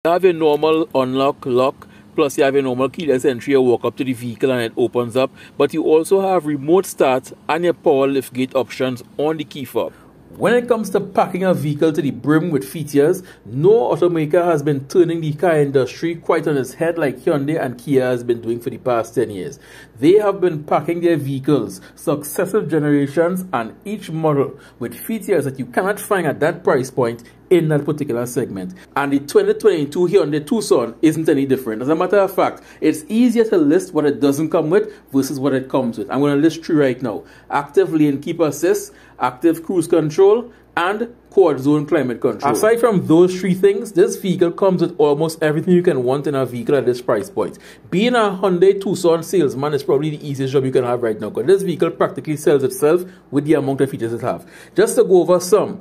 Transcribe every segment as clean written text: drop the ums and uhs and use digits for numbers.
You have a normal unlock lock, plus you have a normal keyless entry. You walk up to the vehicle and it opens up, but you also have remote start and your power liftgate options on the key fob. When it comes to packing a vehicle to the brim with features, no automaker has been turning the car industry quite on its head like Hyundai and Kia has been doing for the past 10 years. They have been packing their vehicles, successive generations and each model, with features that you cannot find at that price point in that particular segment. And the 2022 Hyundai Tucson isn't any different. As a matter of fact, it's easier to list what it doesn't come with versus what it comes with. I'm going to list 3 right now: active lane keep assist, active cruise control, and quad zone climate control. Aside from those 3 things, this vehicle comes with almost everything you can want in a vehicle at this price point. Being a Hyundai Tucson salesman is probably the easiest job you can have right now, because this vehicle practically sells itself with the amount of features it has. Just to go over some: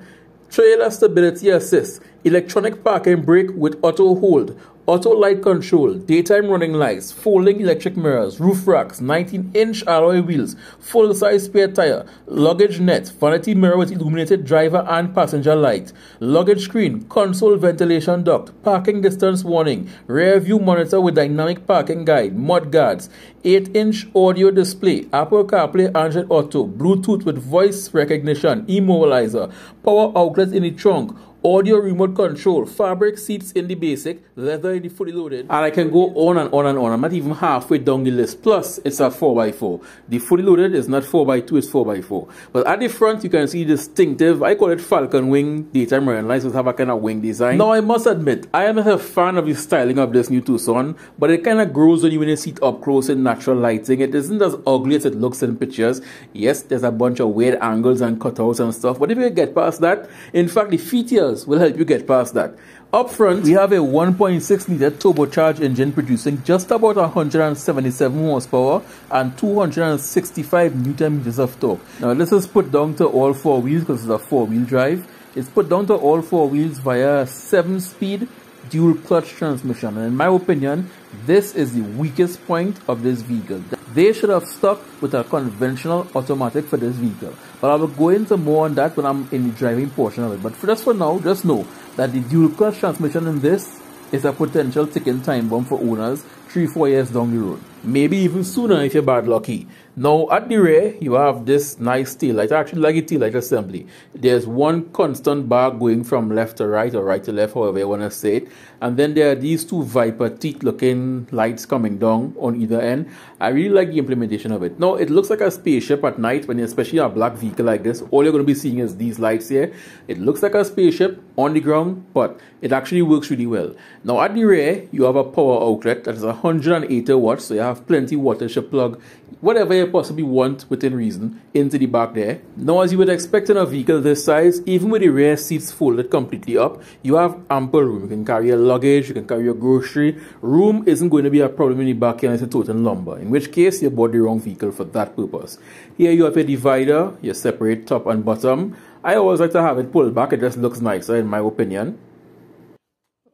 trailer stability assist, electronic parking brake with auto hold, auto light control, daytime running lights, folding electric mirrors, roof racks, 19-inch alloy wheels, full-size spare tire, luggage net, vanity mirror with illuminated driver and passenger light, luggage screen, console ventilation duct, parking distance warning, rear view monitor with dynamic parking guide, mud guards, 8-inch audio display, Apple CarPlay, Android Auto, Bluetooth with voice recognition, immobilizer, power outlet in the trunk, audio remote control, fabric seats in the basic, leather in the fully loaded, and I can go on and on and on. I'm not even halfway down the list. Plus, it's a 4x4. The fully loaded is not 4x2, it's 4x4. But at the front, you can see distinctive, I call it Falcon wing daytime running lights, which have a kind of wing design. Now, I must admit, I am not a fan of the styling of this new Tucson, but it kind of grows on you when you see it up close in natural lighting. It isn't as ugly as it looks in pictures. Yes, there's a bunch of weird angles and cutouts and stuff, but if you get past that, in fact, the features will help you get past that. Up front, we have a 1.6 liter turbocharged engine producing just about 177 horsepower and 265 newton meters of torque. Now this is put down to all 4 wheels because it's a 4-wheel drive. It's put down to all 4 wheels via a 7-speed dual clutch transmission, and in my opinion, this is the weakest point of this vehicle. They should have stuck with a conventional automatic for this vehicle, but I will go into more on that when I'm in the driving portion of it. But just for now, just know that the dual clutch transmission in this is a potential ticking time bomb for owners 3-4 years down the road, maybe even sooner if you're bad lucky. Now at the rear, you have this nice taillight. I actually like a taillight assembly. There's one constant bar going from left to right or right to left, however you want to say it, and then there are these 2 Viper teeth looking lights coming down on either end. I really like the implementation of it. Now it looks like a spaceship at night when you're especially a black vehicle like this. All you're going to be seeing is these lights here. It looks like a spaceship on the ground, but it actually works really well. Now at the rear, you have a power outlet that is 180 watts, so you have plenty water to plug whatever you possibly want within reason into the back there. Now, as you would expect in a vehicle this size, even with the rear seats folded completely up, you have ample room. You can carry your luggage, you can carry your grocery. Room isn't going to be a problem in the back unless it's total lumber, in which case you bought the wrong vehicle for that purpose. Here you have a divider, you separate top and bottom. I always like to have it pulled back, it just looks nicer in my opinion.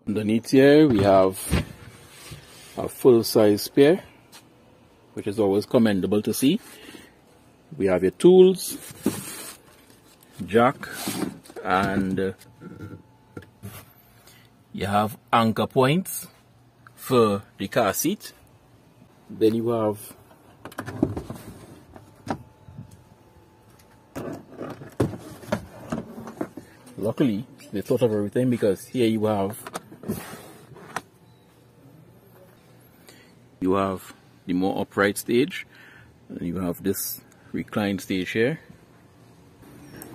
Underneath here we have a full-size spare, which is always commendable to see. We have your tools, jack, and you have anchor points for the car seat. Then you have luckily they thought of everything, because here you have the more upright stage, and you have this reclined stage here.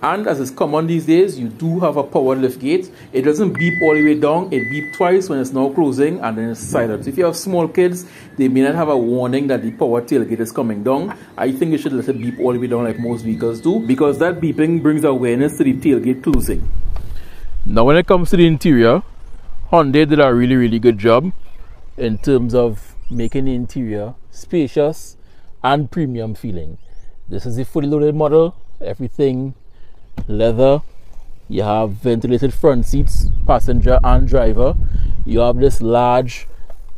And as is common these days, you do have a power lift gate. It doesn't beep all the way down, it beeps twice when it's now closing and then it's silent. So if you have small kids, they may not have a warning that the power tailgate is coming down. I think you should let it beep all the way down like most vehicles do, because that beeping brings awareness to the tailgate closing. Now when it comes to the interior, Hyundai did a really good job in terms of making the interior spacious and premium feeling. This is the fully loaded model, everything leather. You have ventilated front seats, passenger and driver. You have this large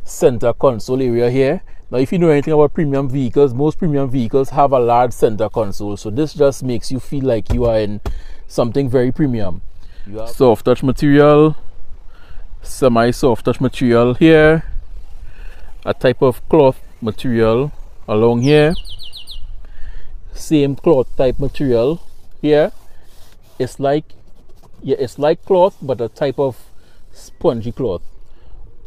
center console area here. Now if you know anything about premium vehicles, most premium vehicles have a large center console, so this just makes you feel like you are in something very premium. You have soft touch material, semi-soft touch material here, a type of cloth material along here, same cloth type material here. It's like, yeah, it's like cloth, but a type of spongy cloth.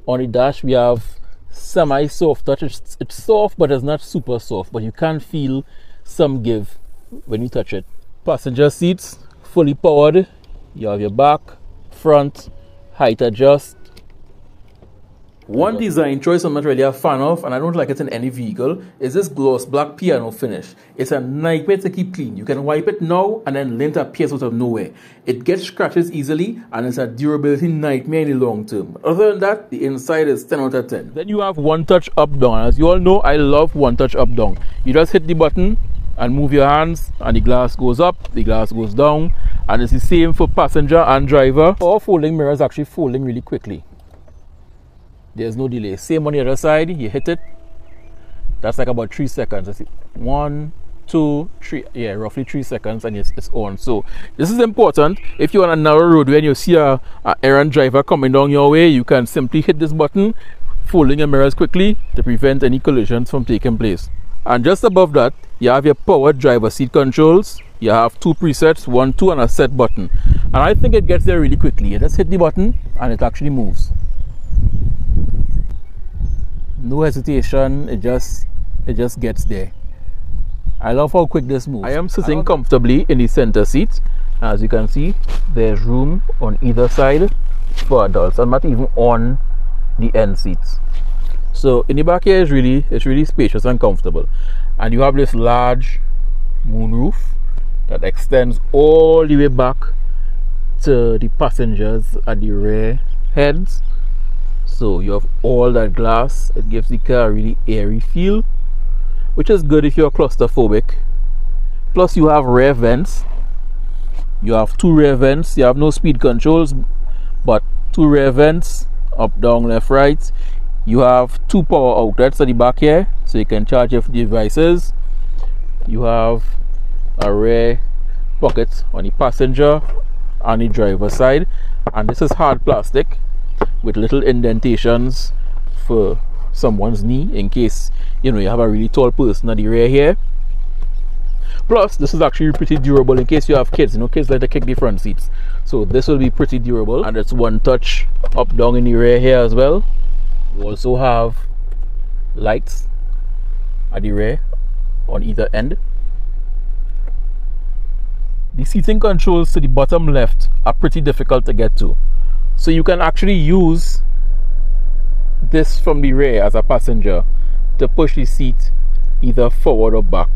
On the dash we have semi-soft touch. It's soft, but it's not super soft, but you can feel some give when you touch it. Passenger seats fully powered. You have your back, front, height adjust. One design choice I'm not really a fan of, and I don't like it in any vehicle, is this gloss black piano finish. It's a nightmare to keep clean. You can wipe it now and then lint appears out of nowhere. It gets scratches easily and it's a durability nightmare in the long term. Other than that, the inside is 10 out of 10. Then you have one touch up down. As you all know, I love one touch up down. You just hit the button and move your hands and the glass goes up, the glass goes down, and it's the same for passenger and driver. Our folding mirror is actually folding really quickly. There's no delay. Same on the other side, you hit it, that's like about 3 seconds. That's it. 1, 2, 3, yeah, roughly 3 seconds, and it's on. So this is important. If you're on a narrow road when you see a errand driver coming down your way, you can simply hit this button, folding your mirrors quickly to prevent any collisions from taking place. And just above that, you have your powered driver seat controls. You have 2 presets, 1, 2, and a set button. And I think it gets there really quickly. You just hit the button and it actually moves. No hesitation, it just gets there. I love how quick this moves. I am sitting comfortably in the center seat. As you can see, there's room on either side for adults. I'm not even on the end seats. So in the back here, it's really spacious and comfortable. And you have this large moonroof that extends all the way back to the passengers at the rear heads. So you have all that glass. It gives the car a really airy feel, which is good if you're claustrophobic. Plus you have rear vents. You have 2 rear vents. You have no speed controls, but 2 rear vents, up, down, left, right. You have 2 power outlets at the back here, so you can charge your devices. You have a rear pocket on the passenger and the driver side, and this is hard plastic with little indentations for someone's knee in case you have a really tall person at the rear here. Plus this is actually pretty durable in case you have kids. Kids like to kick the front seats, so this will be pretty durable. And it's one touch up down in the rear here as well. You also have lights at the rear on either end. The seating controls to the bottom left are pretty difficult to get to, so you can actually use this from the rear as a passenger to push the seat either forward or back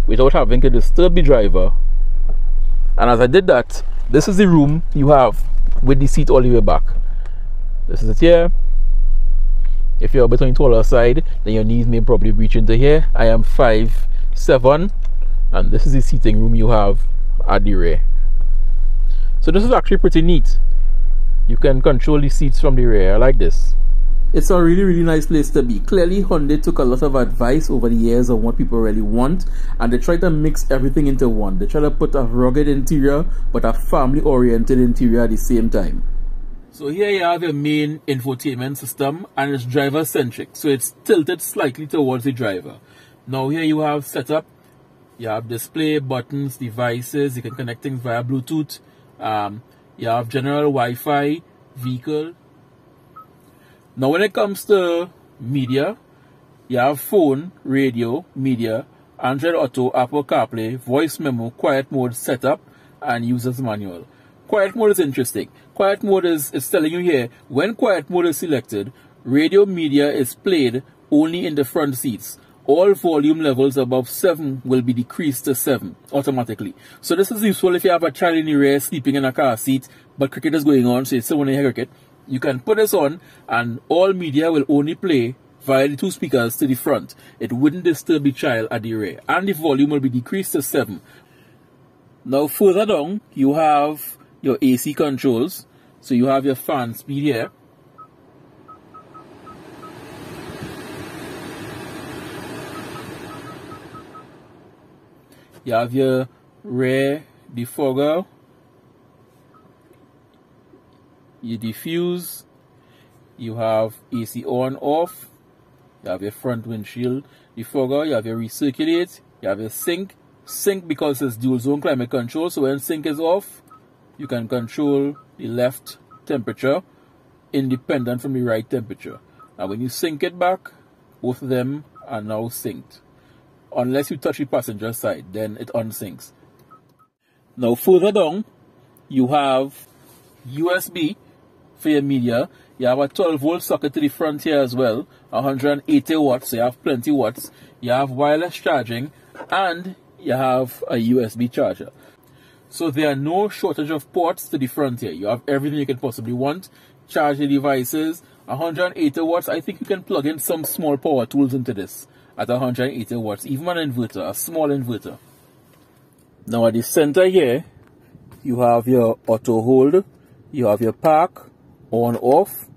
without having to disturb the driver. And as I did that, this is the room you have with the seat all the way back. This is it here. If you're a bit on the taller side, then your knees may probably reach into here. I am 5'7", and this is the seating room you have at the rear. So this is actually pretty neat. You can control the seats from the rear like this. It's a really nice place to be. Clearly Hyundai took a lot of advice over the years on what people really want, and they try to mix everything into one. They try to put a rugged interior but a family oriented interior at the same time. So here you have your main infotainment system, and it's driver centric, so it's tilted slightly towards the driver. Now here you have setup. You have display, buttons, devices. You can connect things via Bluetooth. You have general Wi-Fi, vehicle. Now when it comes to media, you have phone, radio, media, Android Auto, Apple CarPlay, voice memo, quiet mode setup, and user's manual. Quiet mode is interesting. Quiet mode is telling you here, when quiet mode is selected, radio media is played only in the front seats. All volume levels above 7 will be decreased to 7 automatically. So this is useful if you have a child in the rear sleeping in a car seat, but cricket is going on, so you still want to hear cricket. You can put this on and all media will only play via the 2 speakers to the front. It wouldn't disturb the child at the rear, and the volume will be decreased to 7. Now further down, you have your AC controls. So you have your fan speed here. You have your rear defogger, your diffuse, you have AC on, off, you have your front windshield defogger, you have your recirculate, you have your sync. Sync because it's dual zone climate control, so when sync is off, you can control the left temperature independent from the right temperature. And when you sync it back, both of them are now synced. Unless you touch the passenger side, then it unsyncs. Now further down, you have USB for your media. You have a 12-volt socket to the front here as well, 180 watts, so you have plenty watts. You have wireless charging, and you have a USB charger. So there are no shortage of ports to the front here. You have everything you can possibly want. Charge the devices, 180 watts. I think you can plug in some small power tools into this at 180 watts, even an inverter, a small inverter. Now at the center here, you have your auto hold, you have your park, on, off.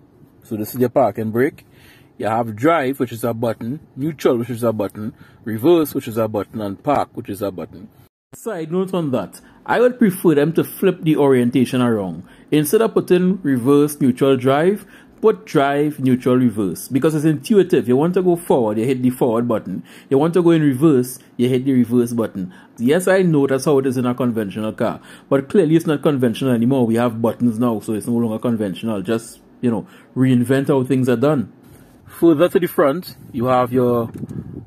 So this is your park and brake. You have drive, which is a button, neutral, which is a button, reverse, which is a button, and park, which is a button. Side note on that, I would prefer them to flip the orientation around. Instead of putting reverse, neutral, drive, put drive, neutral, reverse. Because it's intuitive. You want to go forward, you hit the forward button. You want to go in reverse, you hit the reverse button. Yes, I know that's how it is in a conventional car. But clearly it's not conventional anymore. We have buttons now, so it's no longer conventional. Just, reinvent how things are done. Further to the front, you have your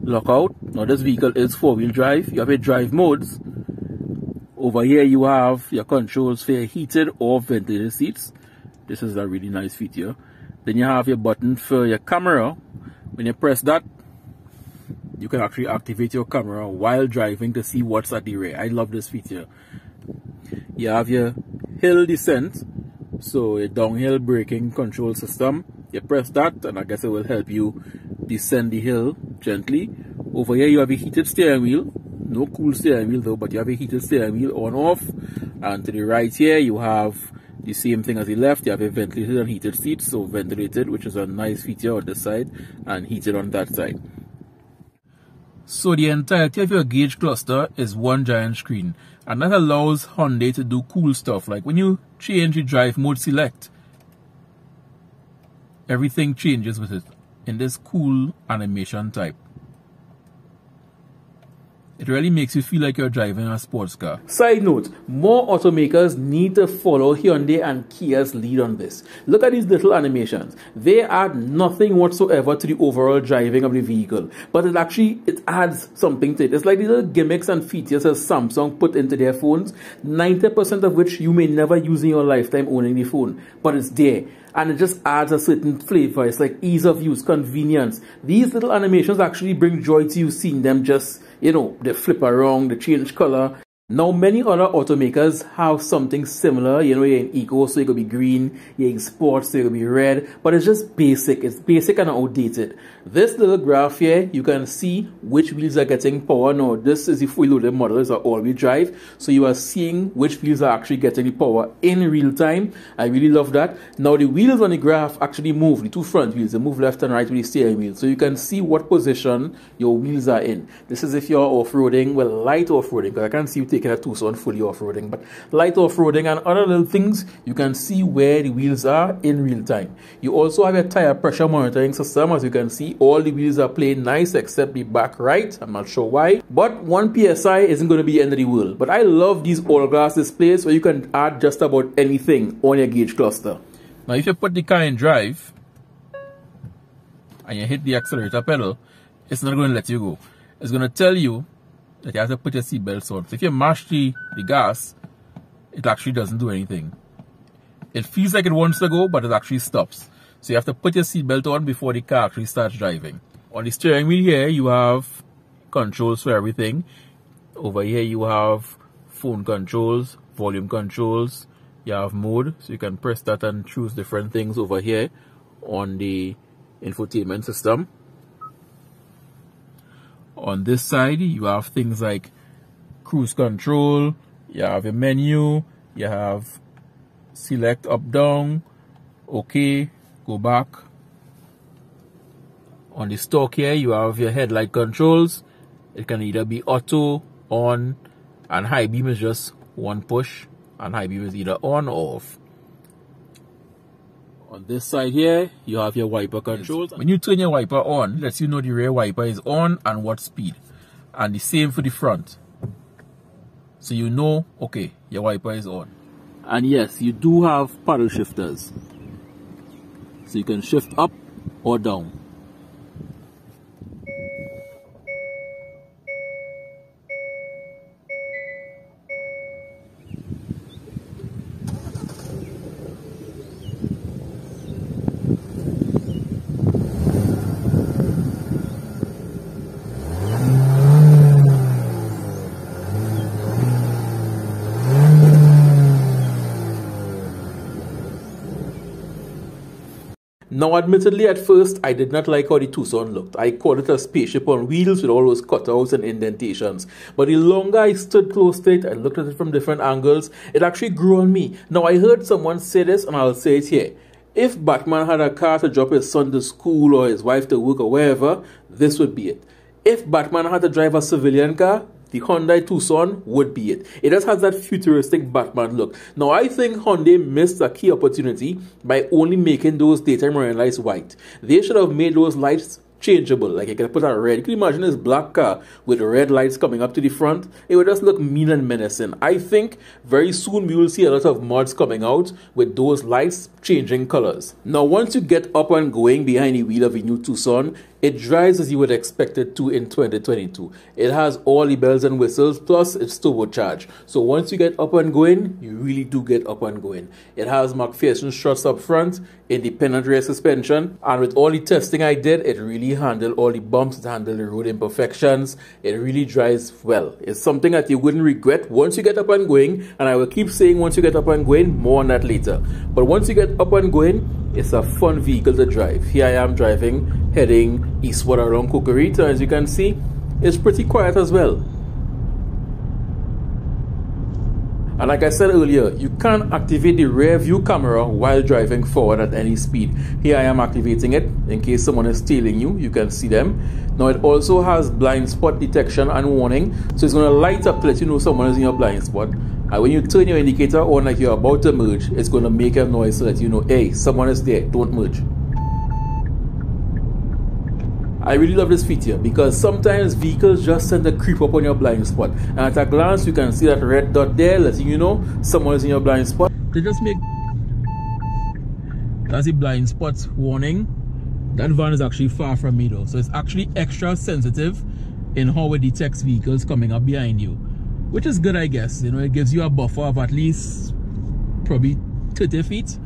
lockout. Now this vehicle is 4-wheel drive. You have your drive modes. Over here you have your controls for your heated or ventilated seats. This is a really nice feature. Then you have your button for your camera. When you press that, you can actually activate your camera while driving to see what's at the rear. I love this feature. You have your hill descent, so a downhill braking control system. You press that and I guess it will help you descend the hill gently. Over here you have a heated steering wheel. No cool steering wheel though, but you have a heated steering wheel on, off. And to the right here you have the same thing as the left. You have a ventilated and heated seat. So ventilated, which is a nice feature on this side, and heated on that side. So the entirety of your gauge cluster is one giant screen, and that allows Hyundai to do cool stuff. Like when you change the drive mode select, everything changes with it in this cool animation type. It really makes you feel like you're driving a sports car. Side note, more automakers need to follow Hyundai and Kia's lead on this. Look at these little animations. They add nothing whatsoever to the overall driving of the vehicle, but it adds something to it. It's like these little gimmicks and features that Samsung put into their phones, 90% of which you may never use in your lifetime owning the phone, but it's there. And it just adds a certain flavor. It's like ease of use, convenience. These little animations actually bring joy to you seeing them just, they flip around, they change color. Now, many other automakers have something similar. You're in eco, so it could be green. You're in sports, so it could be red. But it's just basic. It's basic and outdated. This little graph here, you can see which wheels are getting power. Now, this is the fully loaded model. It's an all-wheel drive. So you are seeing which wheels are actually getting the power in real time. I really love that. Now, the wheels on the graph actually move. The two front wheels, they move left and right with the steering wheel. So you can see what position your wheels are in. This is if you're off-roading, well, light off-roading, because I can't see you taking a Tucson fully off-roading, but light off-roading and other little things, you can see where the wheels are in real time. You also have a tire pressure monitoring system. As you can see, all the wheels are playing nice except the back right. I'm not sure why, but 1 PSI isn't going to be the end of the world. But I love these all glass displays where you can add just about anything on your gauge cluster. Now if you put the car in drive and you hit the accelerator pedal, it's not going to let you go. It's going to tell you that you have to put your seatbelts on. So if you mash the gas, it actually doesn't do anything. It feels like it wants to go, but it actually stops. So you have to put your seatbelt on before the car actually starts driving. On the steering wheel here, you have controls for everything. Over here, you have phone controls, volume controls. You have mode, so you can press that and choose different things over here on the infotainment system. On this side, you have things like cruise control, you have a menu, you have select up, down, okay, go back. On the stalk here, you have your headlight controls. It can either be auto, on, and high beam is just one push, and high beam is either on or off. On this side here, you have your wiper controls. When you turn your wiper on, it lets you know the rear wiper is on and what speed. And the same for the front. So you know, okay, your wiper is on. And yes, you do have paddle shifters. So you can shift up or down. Now, admittedly, at first, I did not like how the Tucson looked. I called it a spaceship on wheels with all those cutouts and indentations. But the longer I stood close to it and looked at it from different angles, it actually grew on me. Now, I heard someone say this, and I'll say it here. If Batman had a car to drop his son to school or his wife to work or wherever, this would be it. If Batman had to drive a civilian car, the Hyundai Tucson would be it. It just has that futuristic Batman look. Now, I think Hyundai missed a key opportunity by only making those daytime running lights white. They should have made those lights changeable. Like, you can put a red. You can imagine this black car with red lights coming up to the front. It would just look mean and menacing. I think very soon we will see a lot of mods coming out with those lights changing colors. Now, once you get up and going behind the wheel of a new Tucson, it drives as you would expect it to in 2022. It has all the bells and whistles, plus it's turbocharged. So once you get up and going, you really do get up and going. It has McPherson struts up front, independent rear suspension, and with all the testing I did, it really handled all the bumps, it handled the road imperfections. It really drives well. It's something that you wouldn't regret once you get up and going, and I will keep saying once you get up and going, more on that later. But once you get up and going, it's a fun vehicle to drive. Here I am driving, heading eastward around Cocorita. As you can see, it's pretty quiet as well. And like I said earlier, you can't activate the rear view camera while driving forward at any speed. Here I am activating it in case someone is tailing you. You can see them. Now it also has blind spot detection and warning. So it's going to light up to let you know someone is in your blind spot. And when you turn your indicator on like you're about to merge, it's going to make a noise so that you know, hey, someone is there, don't merge. I really love this feature because sometimes vehicles just tend to creep up on your blind spot. And at a glance, you can see that red dot there, letting you know someone is in your blind spot. They just make... That's the blind spot warning. That van is actually far from me though. So it's actually extra sensitive in how it detects vehicles coming up behind you. Which is good, I guess. You know, it gives you a buffer of at least probably 30 feet.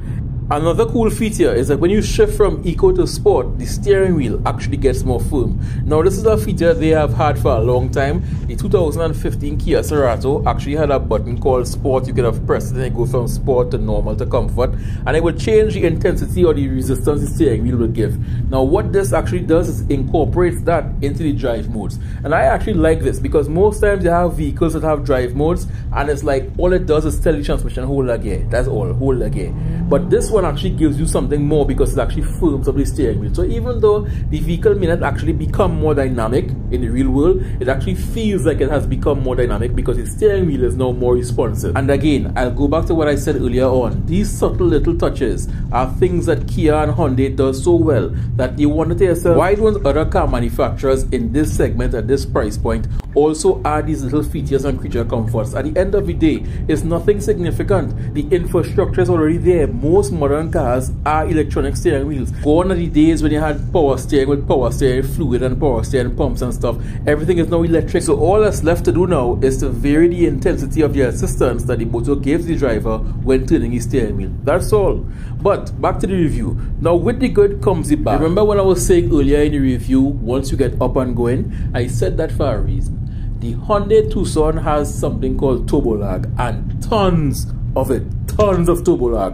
Another cool feature is that when you shift from Eco to Sport, the steering wheel actually gets more firm. Now, this is a feature they have had for a long time. The 2015 Kia Cerato actually had a button called Sport. You could have pressed it and it go from Sport to Normal to Comfort. And it would change the intensity or the resistance the steering wheel would give. Now, what this actually does is incorporates that into the drive modes. And I actually like this because most times you have vehicles that have drive modes and it's like all it does is tell the transmission hold the gear. That's all, hold the gear. But this one actually gives you something more because it actually firms up the steering wheel. So even though the vehicle may not actually become more dynamic in the real world, it actually feels like it has become more dynamic because the steering wheel is now more responsive. And again, I'll go back to what I said earlier on. These subtle little touches are things that Kia and Hyundai does so well that you wonder to yourself, why don't other car manufacturers in this segment at this price point also add these little features and creature comforts? At the end of the day, it's nothing significant. The infrastructure is already there. Most modern cars are electronic steering wheels. Gone are the days when you had power steering with power steering fluid and power steering pumps and stuff. Everything is now electric. So all that's left to do now is to vary the intensity of the assistance that the motor gives the driver when turning his steering wheel. That's all. But back to the review. Now with the good comes the bad. Remember when I was saying earlier in the review, once you get up and going, I said that for a reason. The Hyundai Tucson has something called turbo lag and tons of it. Tons of turbo lag.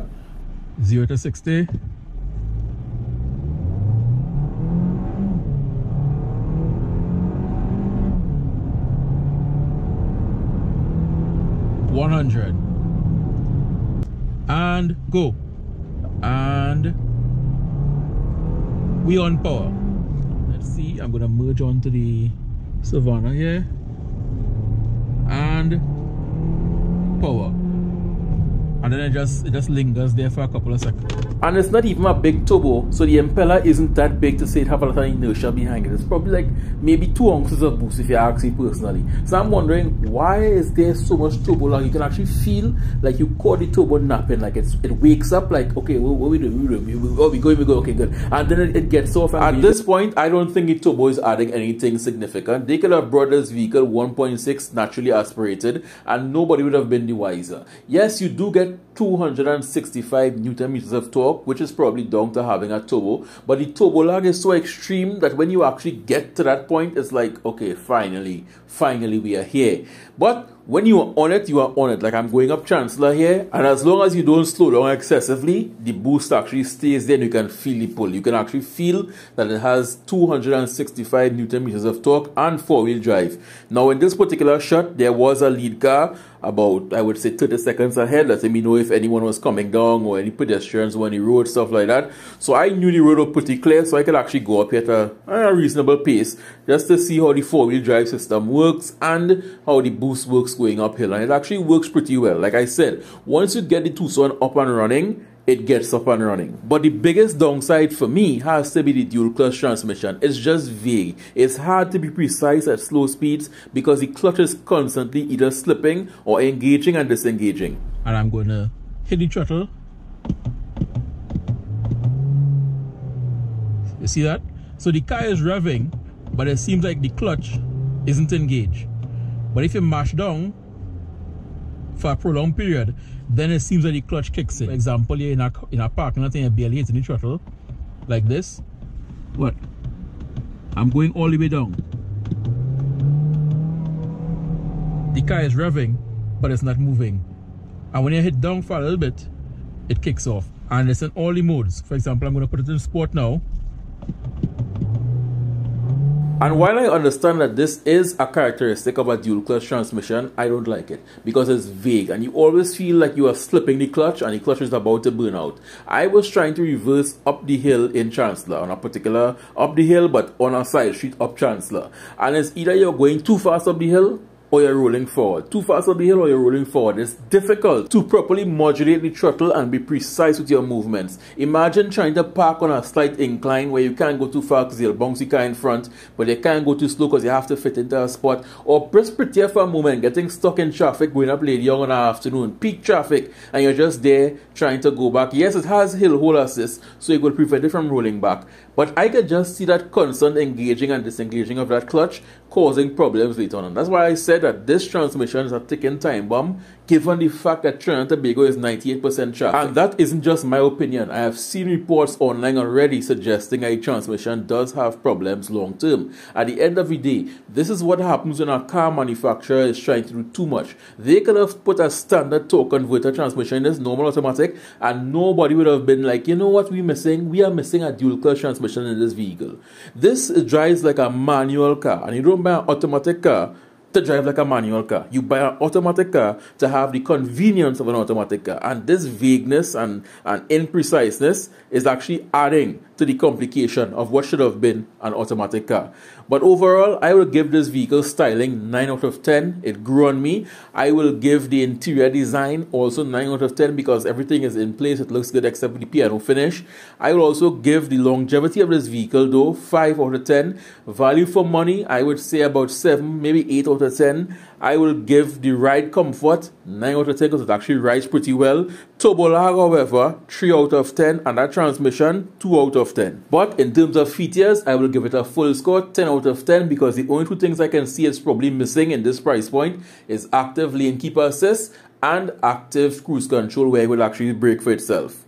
0 to 60. 100. And go. And we on power. Let's see, I'm gonna merge onto the Savannah here. And power. and then it just lingers there for a couple of seconds. And it's not even a big turbo, so the impeller isn't that big to say it have a lot of inertia behind it. It's probably like maybe 2 ounces of boost if you ask me personally. So I'm wondering, why is there so much turbo lag? You can actually feel like you caught the turbo napping, like it wakes up like, okay, what we doing? We go, okay, good. And then it gets off. At this point, I don't think the turbo is adding anything significant. They could have brought this vehicle 1.6 naturally aspirated, and nobody would have been the wiser. Yes, you do get 265 Newton meters of torque, which is probably down to having a turbo, but the turbo lag is so extreme that when you actually get to that point, it's like, okay, finally we are here. But when you are on it, you are on it. Like I'm going up Chancellor here, and as long as you don't slow down excessively, the boost actually stays there and you can feel the pull. You can actually feel that it has 265 Newton meters of torque and 4-wheel drive. Now in this particular shot, there was a lead car about, I would say, 30 seconds ahead, letting me know if anyone was coming down or any pedestrians were on the road, stuff like that. So I knew the road was pretty clear, so I could actually go up here at a reasonable pace just to see how the 4-wheel drive system works and how the boost works going uphill. And it actually works pretty well. Like I said, once you get the Tucson up and running, it gets up and running. But the biggest downside for me has to be the dual clutch transmission. It's just vague. It's hard to be precise at slow speeds because the clutch is constantly either slipping or engaging and disengaging. And I'm going to hit the throttle. You see that? So the car is revving, but it seems like the clutch isn't engaged. But if you mash down for a prolonged period, then it seems like the clutch kicks in. For example, you're in a parking lot and you're barely hitting the throttle, like this. What? I'm going all the way down. The car is revving, but it's not moving. And when you hit down for a little bit, it kicks off. And it's in all the modes. For example, I'm going to put it in sport now. And while I understand that this is a characteristic of a dual clutch transmission, I don't like it because it's vague and you always feel like you are slipping the clutch and the clutch is about to burn out. I was trying to reverse up the hill in Chancellor, on a particular up the hill but on a side street up Chancellor, and it's either you're going too fast up the hill or you're rolling forward. Too fast up the hill or you're rolling forward. It's difficult to properly modulate the throttle and be precise with your movements. Imagine trying to park on a slight incline where you can't go too far because you'll bounce the car in front, but you can't go too slow because you have to fit into a spot. Or press prettier for a moment, getting stuck in traffic, going up Lady Young in the afternoon, peak traffic, and you're just there trying to go back. Yes, it has hill hold assist, so it will prevent it from rolling back. But I could just see that constant engaging and disengaging of that clutch causing problems later on. And that's why I said that this transmission is a ticking time bomb, given the fact that Trinidad and Tobago is 98% traffic. And that isn't just my opinion. I have seen reports online already suggesting a transmission does have problems long term. At the end of the day, this is what happens when a car manufacturer is trying to do too much. They could have put a standard torque converter transmission in this normal automatic and nobody would have been like, you know what we're missing? We are missing a dual clutch transmission in this vehicle. This drives like a manual car, and you don't buy an automatic car to drive like a manual car. You buy an automatic car to have the convenience of an automatic car, and this vagueness and impreciseness is actually adding to the complication of what should have been an automatic car. But overall, I will give this vehicle styling 9 out of 10. It grew on me. I will give the interior design also 9 out of 10 because everything is in place. It looks good except for the piano finish. I will also give the longevity of this vehicle though 5 out of 10. Value for money, I would say about 7, maybe 8 out of 10. I will give the ride comfort 9 out of 10 because it actually rides pretty well. Turbo lag, however, 3 out of 10, and that transmission 2 out of 10. But in terms of features, I will give it a full score 10 out of 10 because the only two things I can see is probably missing in this price point is active lane keeper assist and active cruise control where it will actually brake for itself.